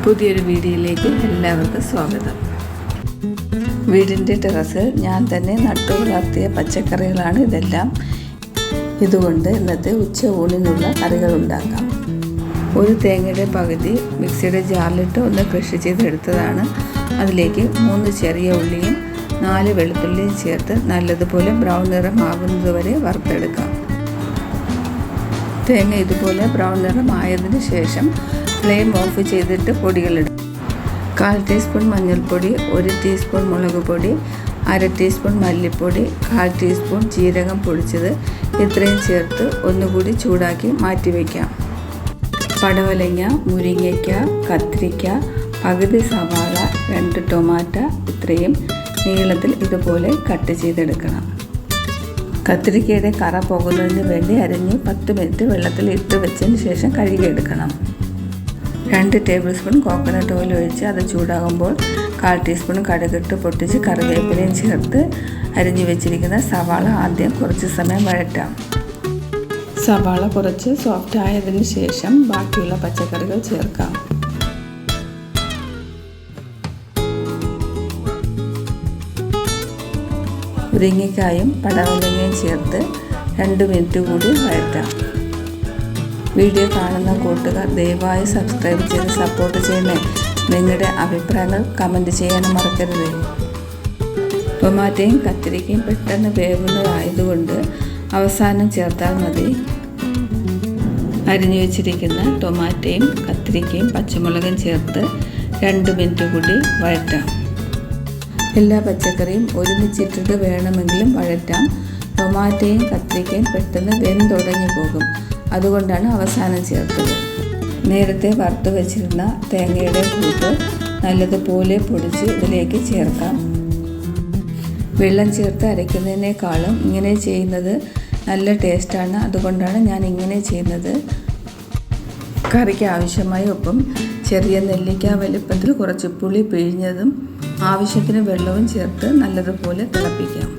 പുതിയൊരു വീഡിയോയിലേക്ക് എല്ലാവർക്കും സ്വാഗതം. വീടിൻ്റെ ടെറസിൽ ഞാൻ തന്നെ നട്ടു വളർത്തിയ പച്ചക്കറികളാണ് ഇതെല്ലാം. ഇതുകൊണ്ട് ഇന്നത്തെ ഉച്ച ഊണിനുള്ള കറികൾ ഉണ്ടാക്കാം. ഒരു തേങ്ങയുടെ പകുതി മിക്സിയുടെ ജാറിലിട്ട് ഒന്ന് ക്രഷ് ചെയ്തെടുത്തതാണ്. അതിലേക്ക് 3 ചെറിയ ഉള്ളിയും 4 വെളുത്തുള്ളിയും ചേർത്ത് നല്ലതുപോലെ ബ്രൗൺ നിറം ആകുന്നത് വരെ വറുത്തെടുക്കാം. തേങ്ങ ഇതുപോലെ ബ്രൗൺ നിറം ആയതിനു ശേഷം ഫ്ലെയിം ഓഫ് ചെയ്തിട്ട് പൊടികളിടും. 1/4 ടീസ്പൂൺ മഞ്ഞൾപ്പൊടി, 1 ടീസ്പൂൺ മുളക് പൊടി, 1/2 ടീസ്പൂൺ മല്ലിപ്പൊടി, 1/4 ടീസ്പൂൺ ജീരകം പൊടിച്ചത്, ഇത്രയും ചേർത്ത് ഒന്നുകൂടി ചൂടാക്കി മാറ്റിവെക്കാം. പടവലങ്ങ, മുരിങ്ങയ്ക്ക, കത്തിരിക്ക, പകുതി സവാള, 2 ടൊമാറ്റോ ഇത്രയും നീളത്തിൽ ഇതുപോലെ കട്ട് ചെയ്തെടുക്കണം. കത്തിരിക്കയുടെ കറ പോകുന്നതിന് വേണ്ടി അരിഞ്ഞ് 10 മിനിറ്റ് വെള്ളത്തിൽ ഇട്ട് വെച്ചതിന് ശേഷം കഴുകിയെടുക്കണം. 2 ടേബിൾ സ്പൂൺ കോക്കനട്ട് ഓയിൽ ഒഴിച്ച് അത് ചൂടാകുമ്പോൾ 1/4 ടീസ്പൂൺ കടുകിട്ട് പൊട്ടിച്ച് കറിവേപ്പിലയും ചേർത്ത് അരിഞ്ഞു വെച്ചിരിക്കുന്ന സവാള ആദ്യം കുറച്ച് സമയം വഴറ്റാം. സവാള കുറച്ച് സോഫ്റ്റ് ആയതിനു ശേഷം ബാക്കിയുള്ള പച്ചക്കറികൾ ചേർക്കാം. മുരിങ്ങയ്ക്കായും പടവലങ്ങയും ചേർത്ത് 2 മിനിറ്റ് കൂടി വഴറ്റാം. വീഡിയോ കാണുന്ന കൂട്ടുകാർ ദയവായി സബ്സ്ക്രൈബ് ചെയ്ത് സപ്പോർട്ട് ചെയ്യണേ. നിങ്ങളുടെ അഭിപ്രായങ്ങൾ കമൻറ്റ് ചെയ്യാനും മറക്കരുത്. ടൊമാറ്റോയും കത്തിരിക്കയും പെട്ടെന്ന് വേവുന്നതായതുകൊണ്ട് അവസാനം ചേർത്താൽ മതി. അരിഞ്ഞു വെച്ചിരിക്കുന്ന ടൊമാറ്റോയും കത്തിരിക്കയും പച്ചമുളകും ചേർത്ത് 2 മിനിറ്റ് കൂടി വഴറ്റാം. എല്ലാ പച്ചക്കറിയും ഒരുമിച്ചിട്ടിട്ട് വേണമെങ്കിലും വഴറ്റാം. ടൊമാറ്റോയും കത്തിരിക്കയും പെട്ടെന്ന് വെന്തുടഞ്ഞു പോകും. അതുകൊണ്ടാണ് അവസാനം ചേർത്തത്. നേരത്തെ വറുത്ത് വെച്ചിരുന്ന തേങ്ങയുടെ കൂട്ട് നല്ലതുപോലെ പൊടിച്ച് ഇതിലേക്ക് ചേർക്കാം. വെള്ളം ചേർത്ത് അരയ്ക്കുന്നതിനേക്കാളും ഇങ്ങനെ ചെയ്യുന്നത് നല്ല ടേസ്റ്റാണ്. അതുകൊണ്ടാണ് ഞാൻ ഇങ്ങനെ ചെയ്യുന്നത്. കറിക്ക് ആവശ്യമായ ഉപ്പും ചെറിയ നെല്ലിക്ക വലുപ്പത്തിൽ കുറച്ച് പുളി പിഴിഞ്ഞതും ആവശ്യത്തിന് വെള്ളവും ചേർത്ത് നല്ലതുപോലെ തിളപ്പിക്കാം.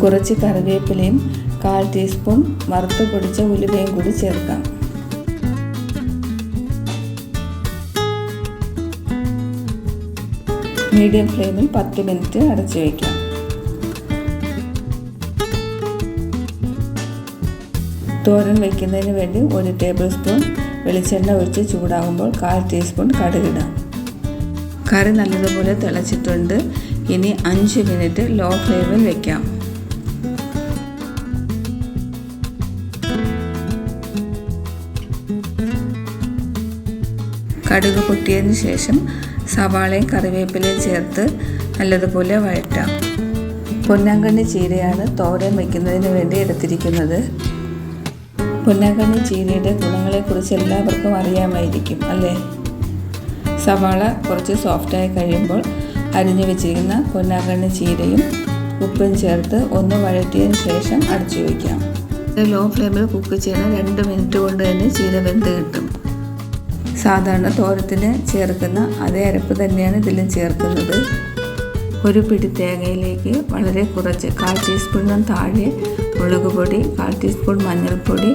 കുറച്ച് കറിവേപ്പിലയും 1/4 ടീസ്പൂൺ വറുത്ത് പൊടിച്ച ഉലുവയും കൂടി ചേർക്കാം. മീഡിയം ഫ്ലെയിമിൽ 10 മിനിറ്റ് അടച്ചു വയ്ക്കാം. തോരൻ വയ്ക്കുന്നതിന് വേണ്ടി 1 ടേബിൾ സ്പൂൺ വെളിച്ചെണ്ണ ഒഴിച്ച് ചൂടാകുമ്പോൾ 1/4 ടീസ്പൂൺ കടുകിടാം. കറി നല്ലതുപോലെ തിളച്ചിട്ടുണ്ട്. ഇനി 5 മിനിറ്റ് ലോ ഫ്ലെയിമിൽ വയ്ക്കാം. കടുക് പൊട്ടിയതിന് ശേഷം സവാളയും കറിവേപ്പിലയും ചേർത്ത് നല്ലതുപോലെ വഴറ്റാം. പൊന്നാങ്കണ്ണി ചീരയാണ് തോരൻ വയ്ക്കുന്നതിന് വേണ്ടി എടുത്തിരിക്കുന്നത്. പൊന്നാങ്കണ്ണി ചീരയുടെ ഗുണങ്ങളെക്കുറിച്ച് എല്ലാവർക്കും അറിയാമായിരിക്കും അല്ലേ? സവാള കുറച്ച് സോഫ്റ്റായി കഴിയുമ്പോൾ അരിഞ്ഞു വെച്ചിരിക്കുന്ന പൊന്നാങ്കണ്ണി ചീരയും ഉപ്പും ചേർത്ത് ഒന്ന് വഴറ്റിയതിന് ശേഷം അടച്ചു വയ്ക്കാം. ലോ ഫ്ലെയിമിൽ കുക്ക് ചെയ്യണം. 2 മിനിറ്റ് കൊണ്ട് തന്നെ ചീര വെന്ത് കിട്ടും. സാധാരണ തോരത്തിന് ചേർക്കുന്ന അതേ അരപ്പ് തന്നെയാണ് ഇതിലും ചേർക്കുന്നത്. ഒരു പിടി തേങ്ങയിലേക്ക് വളരെ കുറച്ച് 1/4 ടീസ്പൂണിനും താഴെ മുളക് പൊടി, 1/4 ടീസ്പൂൺ മഞ്ഞൾപ്പൊടി,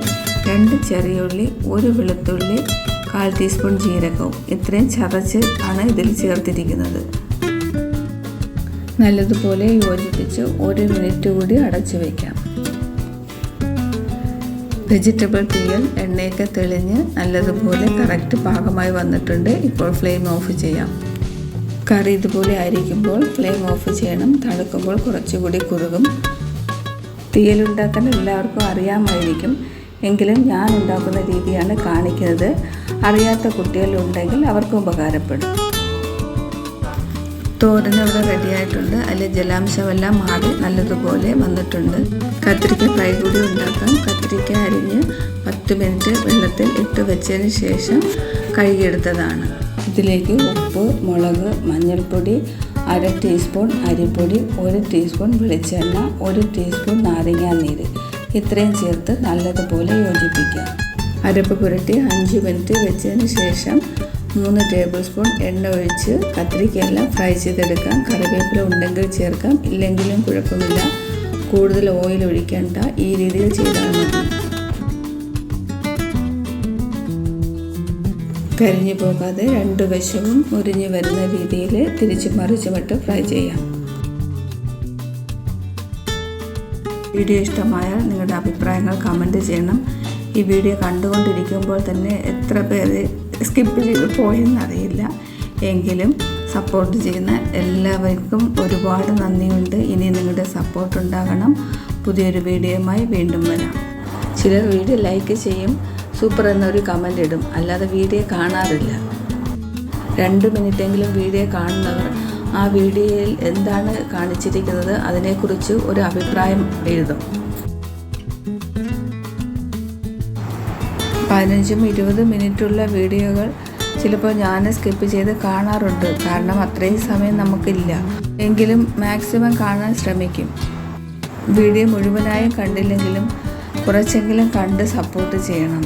2 ചെറിയ ഉള്ളി, 1 വെളുത്തുള്ളി, 1/4 ടീസ്പൂൺ ജീരകവും ഇത്രയും ചതച്ച് ആണ് ഇതിൽ ചേർത്തിരിക്കുന്നത്. നല്ലതുപോലെ യോജിപ്പിച്ച് 1 മിനിറ്റ് കൂടി അടച്ചു വയ്ക്കാം. വെജിറ്റബിൾ തീയൽ എണ്ണയൊക്കെ തെളിഞ്ഞ് നല്ലതുപോലെ കറക്റ്റ് പാകമായി വന്നിട്ടുണ്ട്. ഇപ്പോൾ ഫ്ലെയിം ഓഫ് ചെയ്യാം. കറി ഇതുപോലെ ആയിരിക്കുമ്പോൾ ഫ്ലെയിം ഓഫ് ചെയ്യണം. തണുക്കുമ്പോൾ കുറച്ചുകൂടി കുറുകും. തീയലുണ്ടാക്കാൻ എല്ലാവർക്കും അറിയാമായിരിക്കും. എങ്കിലും ഞാൻ ഉണ്ടാക്കുന്ന രീതിയാണ് കാണിക്കുന്നത്. അറിയാത്ത കുട്ടികളുണ്ടെങ്കിൽ അവർക്ക് ഉപകാരപ്പെടും. തോരൻ ഇവിടെ റെഡിയായിട്ടുണ്ട്. അതിൽ ജലാംശമെല്ലാം മാറി നല്ലതുപോലെ വന്നിട്ടുണ്ട്. കത്തിരിക്ക ഫ്രൈ കൂടി ഉണ്ടാക്കാം. കത്തിരിക്ക അരിഞ്ഞ് 10 മിനിറ്റ് വെള്ളത്തിൽ ഇട്ട് വെച്ചതിന് ശേഷം കഴുകിയെടുത്തതാണ്. ഇതിലേക്ക് ഉപ്പ്, മുളക്, മഞ്ഞൾപ്പൊടി, 1/2 ടീസ്പൂൺ അരിപ്പൊടി, 1 ടീസ്പൂൺ വെളിച്ചെണ്ണ, 1 ടീസ്പൂൺ നാരങ്ങാനീര് ഇത്രയും ചേർത്ത് നല്ലതുപോലെ യോജിപ്പിക്കാം. അരപ്പ് പുരട്ടി 5 മിനിറ്റ് വെച്ചതിന് ശേഷം 3 ടേബിൾ സ്പൂൺ എണ്ണ ഒഴിച്ച് കത്തിരിക്കയെല്ലാം ഫ്രൈ ചെയ്തെടുക്കാം. കറിവേപ്പില ഉണ്ടെങ്കിൽ ചേർക്കാം, ഇല്ലെങ്കിലും കുഴപ്പമില്ല. കൂടുതൽ ഓയിൽ ഒഴിക്കേണ്ട, ഈ രീതിയിൽ ചെയ്താൽ മതി. കരിഞ്ഞു പോകാതെ രണ്ട് വശവും മുരിഞ്ഞു വരുന്ന രീതിയിൽ തിരിച്ചും മറിച്ചുമിട്ട് ഫ്രൈ ചെയ്യാം. വീഡിയോ ഇഷ്ടമായാൽ നിങ്ങളുടെ അഭിപ്രായങ്ങൾ കമൻറ്റ് ചെയ്യണം. ഈ വീഡിയോ കണ്ടുകൊണ്ടിരിക്കുമ്പോൾ തന്നെ എത്ര പേര് സ്കിപ്പ് ചെയ്ത് പോയെന്നറിയില്ല. എങ്കിലും സപ്പോർട്ട് ചെയ്യുന്ന എല്ലാവർക്കും ഒരുപാട് നന്ദിയുണ്ട്. ഇനി നിങ്ങളുടെ സപ്പോർട്ട് ഉണ്ടാകണം. പുതിയൊരു വീഡിയോയുമായി വീണ്ടും വരാം. ചിലർ വീഡിയോ ലൈക്ക് ചെയ്യും, സൂപ്പർ എന്നൊരു കമൻ്റ് ഇടും, അല്ലാതെ വീഡിയോ കാണാറില്ല. 2 മിനിറ്റെങ്കിലും വീഡിയോ കാണുന്നവർ ആ വീഡിയോയിൽ എന്താണ് കാണിച്ചിരിക്കുന്നത് അതിനെക്കുറിച്ച് ഒരു അഭിപ്രായം എഴുതും. 15-20 മിനിറ്റുള്ള വീഡിയോകൾ ചിലപ്പോൾ ഞാൻ സ്കിപ്പ് ചെയ്ത് കാണാറുണ്ട്. കാരണം അത്രയും സമയം നമുക്കില്ല. എങ്കിലും മാക്സിമം കാണാൻ ശ്രമിക്കും. വീഡിയോ മുഴുവനായും കണ്ടില്ലെങ്കിലും കുറച്ചെങ്കിലും കണ്ട് സപ്പോർട്ട് ചെയ്യണം.